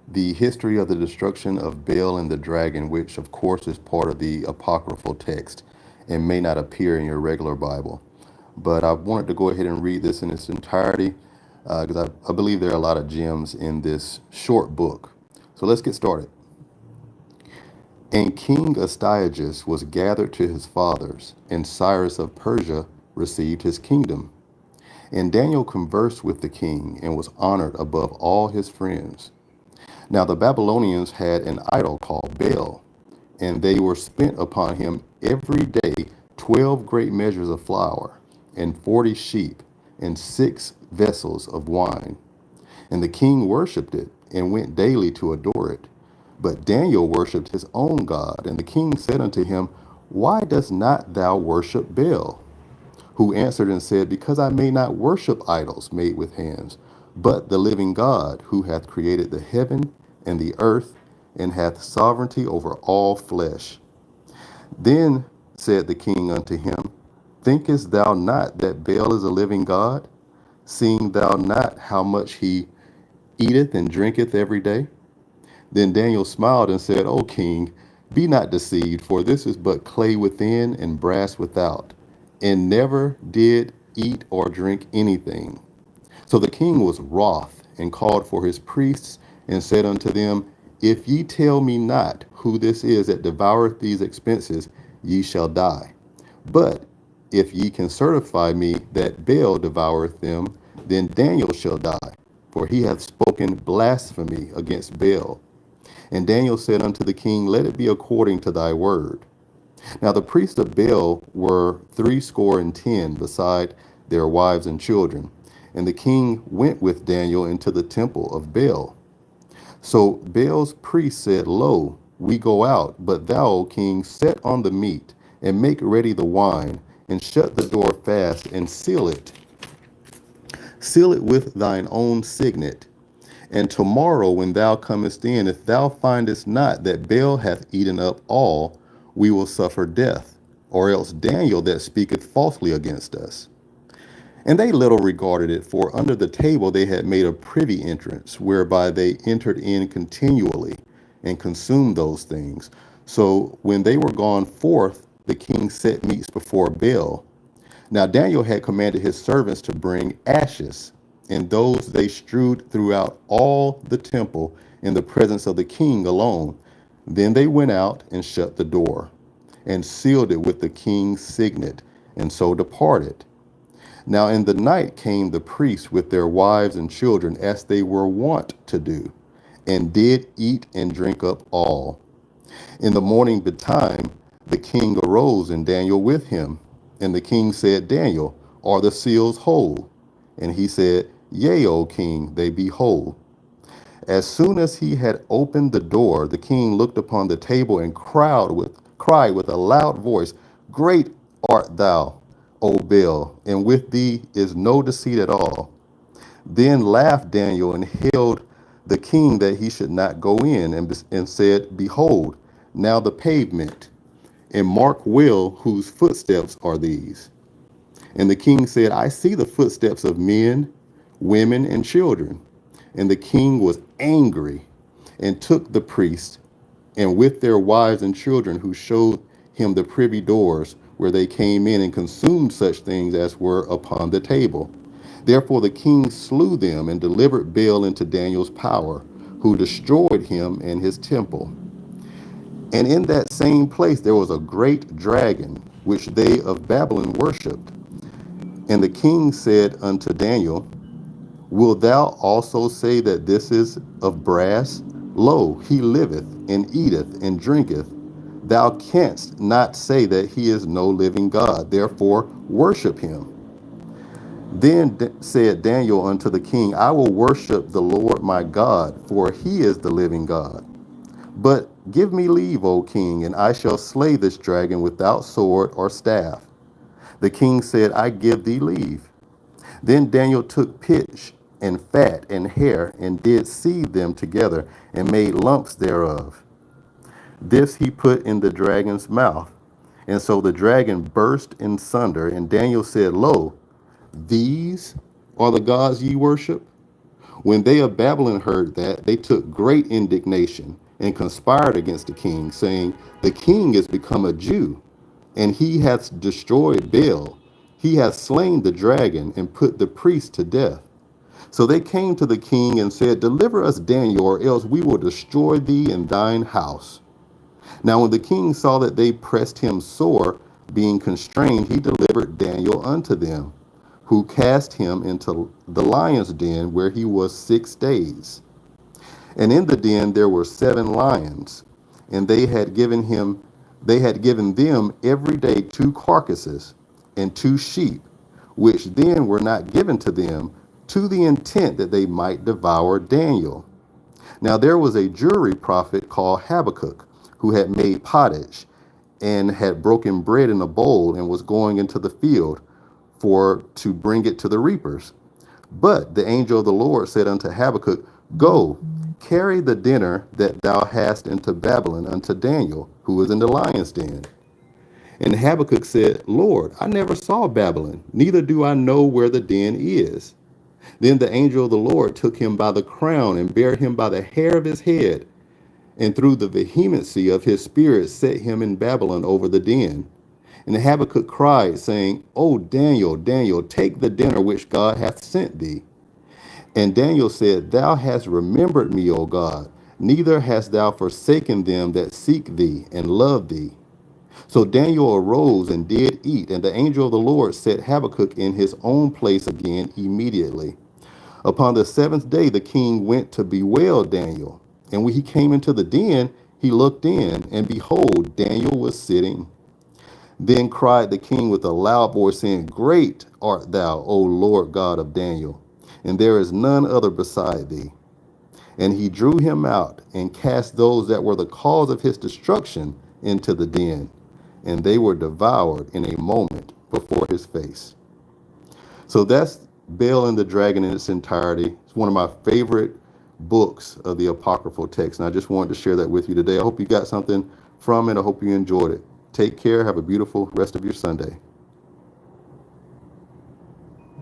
the history of the destruction of Bel and the dragon, which of course is part of the apocryphal text and may not appear in your regular Bible. But I wanted to go ahead and read this in its entirety because I believe there are a lot of gems in this short book. So let's get started. And King Astyages was gathered to his fathers, and Cyrus of Persia received his kingdom. And Daniel conversed with the king and was honored above all his friends. Now the Babylonians had an idol called Bel, and they were spent upon him every day 12 great measures of flour, and 40 sheep, and 6 vessels of wine. And the king worshipped it, and went daily to adore it. But Daniel worshipped his own God, and the king said unto him, Why dost not thou worship Bel? Who answered and said, Because I may not worship idols made with hands, but the living God, who hath created the heaven and the earth, and hath sovereignty over all flesh. Then said the king unto him, Thinkest thou not that Bel is a living God, seeing thou not how much he eateth and drinketh every day? Then Daniel smiled and said, O king, be not deceived, for this is but clay within and brass without, and never did eat or drink anything. So the king was wroth, and called for his priests, and said unto them, If ye tell me not who this is that devoureth these expenses, ye shall die. But if ye can certify me that Bel devoureth them, then Daniel shall die, for he hath spoken blasphemy against Bel. And Daniel said unto the king, Let it be according to thy word. Now the priests of Bel were 70, beside their wives and children. And the king went with Daniel into the temple of Bel. So Bel's priests said, Lo, we go out, but thou, O king, set on the meat, and make ready the wine, and shut the door fast, and seal it. Seal it with thine own signet. And tomorrow when thou comest in, if thou findest not that Bel hath eaten up all, we will suffer death, or else Daniel that speaketh falsely against us. And they little regarded it, for under the table they had made a privy entrance, whereby they entered in continually, and consumed those things. So when they were gone forth, the king set meats before Bel. Now Daniel had commanded his servants to bring ashes, and those they strewed throughout all the temple in the presence of the king alone. Then they went out and shut the door, and sealed it with the king's signet, and so departed. Now in the night came the priests with their wives and children, as they were wont to do, and did eat and drink up all. In the morning betime, the king arose, and Daniel with him. And the king said, Daniel, are the seals whole? And he said, Yea, O king, they be whole. As soon as he had opened the door, the king looked upon the table and cried with a loud voice, Great art thou, O Bel, and with thee is no deceit at all. Then laughed Daniel and hailed the king that he should not go in, and said, Behold, now the pavement, and mark well whose footsteps are these. And the king said, I see the footsteps of men, women, and children. And the king was angry, and took the priests, and with their wives and children, who showed him the privy doors, where they came in, and consumed such things as were upon the table. Therefore the king slew them, and delivered Bel into Daniel's power, who destroyed him and his temple. And in that same place there was a great dragon, which they of Babylon worshipped. And the king said unto Daniel, Wilt thou also say that this is of brass? Lo, he liveth, and eateth, and drinketh. Thou canst not say that he is no living God, therefore worship him. Then said Daniel unto the king, I will worship the Lord my God, for he is the living God. But give me leave, O king, and I shall slay this dragon without sword or staff. The king said, I give thee leave. Then Daniel took pitch and fat and hair, and did seethe them together, and made lumps thereof. This he put in the dragon's mouth. And so the dragon burst in sunder, and Daniel said, Lo, these are the gods ye worship, When they of Babylon heard that, they took great indignation and conspired against the king, saying, the king is become a Jew, and he hath destroyed Bel. He hath slain the dragon and put the priest to death. So they came to the king and said, deliver us Daniel, or else we will destroy thee and thine house. Now when the king saw that they pressed him sore, being constrained, he delivered Daniel unto them, who cast him into the lion's den, where he was 6 days. And in the den there were 7 lions, and they had given them every day 2 carcasses and 2 sheep, which then were not given to them, to the intent that they might devour Daniel. Now there was a jury prophet called Habakkuk, who had made pottage, and had broken bread in a bowl, and was going into the field to bring it to the reapers. But the angel of the Lord said unto Habakkuk, go, carry the dinner that thou hast into Babylon unto Daniel, who is in the lion's den. And Habakkuk said, Lord, I never saw Babylon, neither do I know where the den is. Then the angel of the Lord took him by the crown, and bare him by the hair of his head, and through the vehemency of his spirit set him in Babylon over the den. And Habakkuk cried, saying, O Daniel, Daniel, take the dinner which God hath sent thee. And Daniel said, thou hast remembered me, O God, neither hast thou forsaken them that seek thee and love thee. So Daniel arose and did eat, and the angel of the Lord set Habakkuk in his own place again immediately. Upon the 7th day the king went to bewail Daniel. And when he came into the den, he looked in, and behold, Daniel was sitting. Then cried the king with a loud voice, saying, great art thou, O Lord God of Daniel, and there is none other beside thee. And he drew him out, and cast those that were the cause of his destruction into the den, and they were devoured in a moment before his face. So that's Bel and the Dragon in its entirety. It's one of my favorite books of the apocryphal text, and I just wanted to share that with you today. I hope you got something from it. I hope you enjoyed it. Take care. Have a beautiful rest of your Sunday.